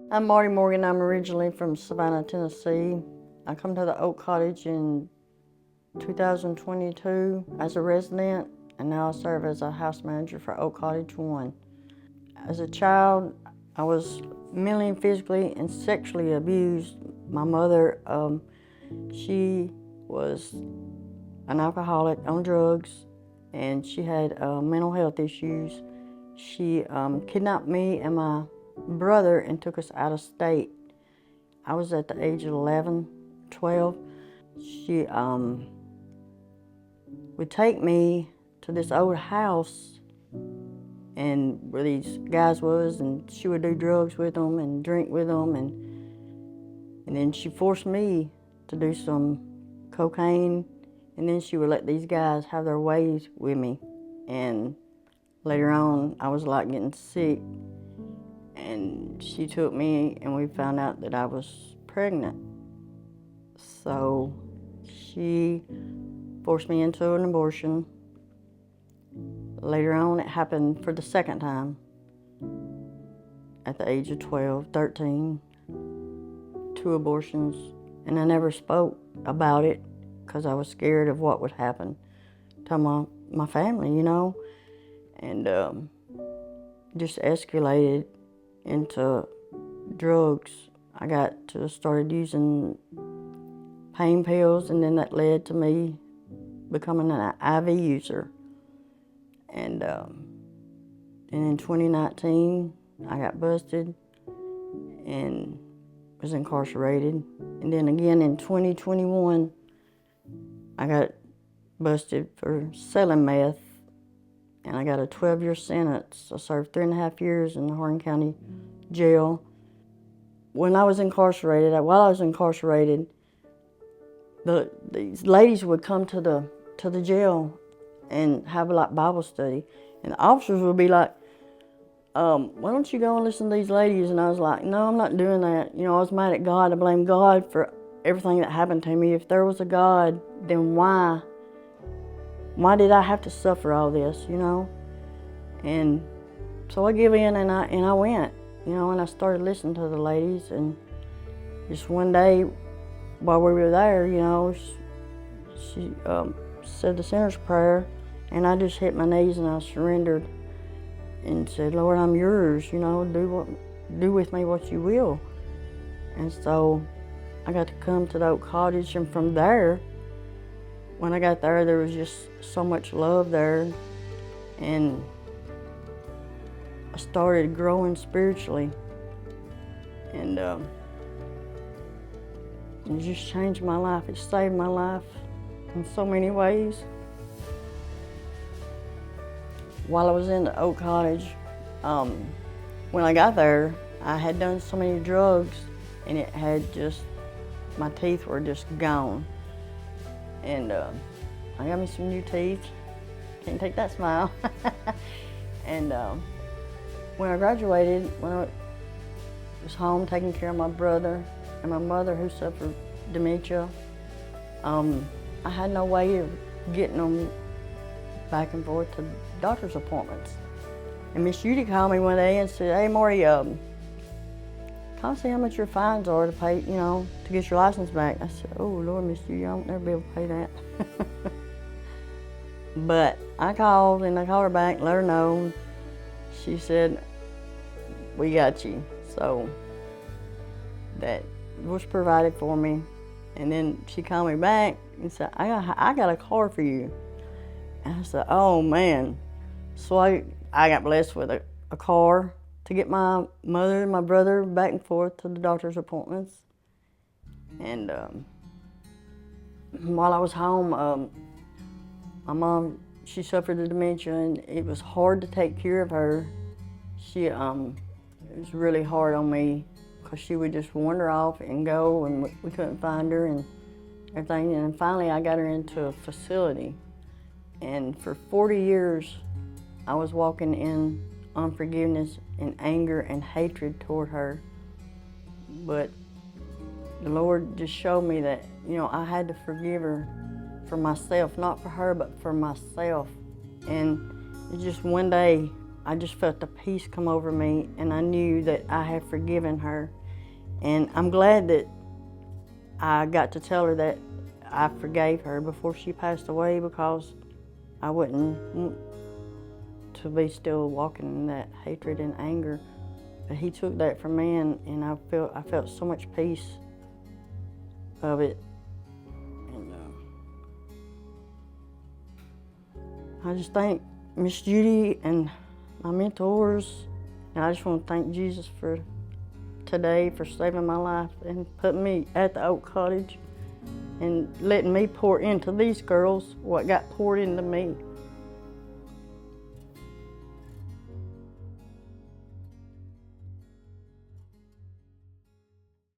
I'm Mardi Morgan. I'm originally from Savannah, Tennessee. I come to the Oak Cottage in 2022 as a resident, and now I serve as a house manager for Oak Cottage 1. As a child, I was mentally, physically, and sexually abused. My mother, she was an alcoholic on drugs, and she had mental health issues. She kidnapped me and my brother and took us out of state. I was at the age of 11, 12. She would take me to this old house and where these guys was, and she would do drugs with them and drink with them, and then she forced me to do some cocaine, and then she would let these guys have their ways with me. And later on, I was like getting sick, and she took me and we found out that I was pregnant. So she forced me into an abortion. Later on, it happened for the second time at the age of 12, 13, 2 abortions. And I never spoke about it because I was scared of what would happen to my family, you know? And just escalated into drugs. I started using pain pills, and then that led to me becoming an IV user. And in 2019, I got busted and was incarcerated. And then again in 2021, I got busted for selling meth, and I got a 12-year sentence. I served 3.5 years in the Hardin County Jail. While I was incarcerated, these ladies would come to the jail and have like Bible study, and the officers would be like, why don't you go and listen to these ladies? And I was like, no, I'm not doing that. You know, I was mad at God. I blamed God for everything that happened to me. If there was a God, then why did I have to suffer all this, you know? And so I gave in, and I went, you know, and I started listening to the ladies. And just one day while we were there, you know, she said the sinner's prayer, and I just hit my knees and I surrendered and said, Lord, I'm yours, you know, do with me what you will. And so I got to come to the Oak Cottage, and from there, when I got there, there was just so much love there, and I started growing spiritually, and it just changed my life. It saved my life in so many ways. While I was in the Oak Cottage, when I got there, I had done so many drugs, and it had just, my teeth were just gone. And I got me some new teeth. Can't take that smile. And when I graduated, when I was home taking care of my brother and my mother who suffered dementia, I had no way of getting them back and forth to doctor's appointments. And Miss Judy called me one day and said, hey, Marty, come see how much your fines are to pay, you know, to get your license back. I said, oh, Lord, Miss Judy, I won't never be able to pay that. But I called her back and let her know. She said, we got you. So that was provided for me. And then she called me back and said, I got a car for you. And I said, oh, man. So I got blessed with a car to get my mother and my brother back and forth to the doctor's appointments. And while I was home, my mom, she suffered the dementia, and it was hard to take care of her. It was really hard on me because she would just wander off and go, and we couldn't find her and everything. And finally, I got her into a facility. And for 40 years, I was walking in unforgiveness and anger and hatred toward her. But the Lord just showed me that, you know, I had to forgive her for myself, not for her, but for myself. And it's just one day I just felt the peace come over me, and I knew that I had forgiven her. And I'm glad that I got to tell her that I forgave her before she passed away, because I wouldn't want to be still walking in that hatred and anger. But he took that from me, and I felt so much peace of it. And I just thank Miss Judy and my mentors, and I just want to thank Jesus for today, for saving my life and putting me at the old cottage and letting me pour into these girls what got poured into me.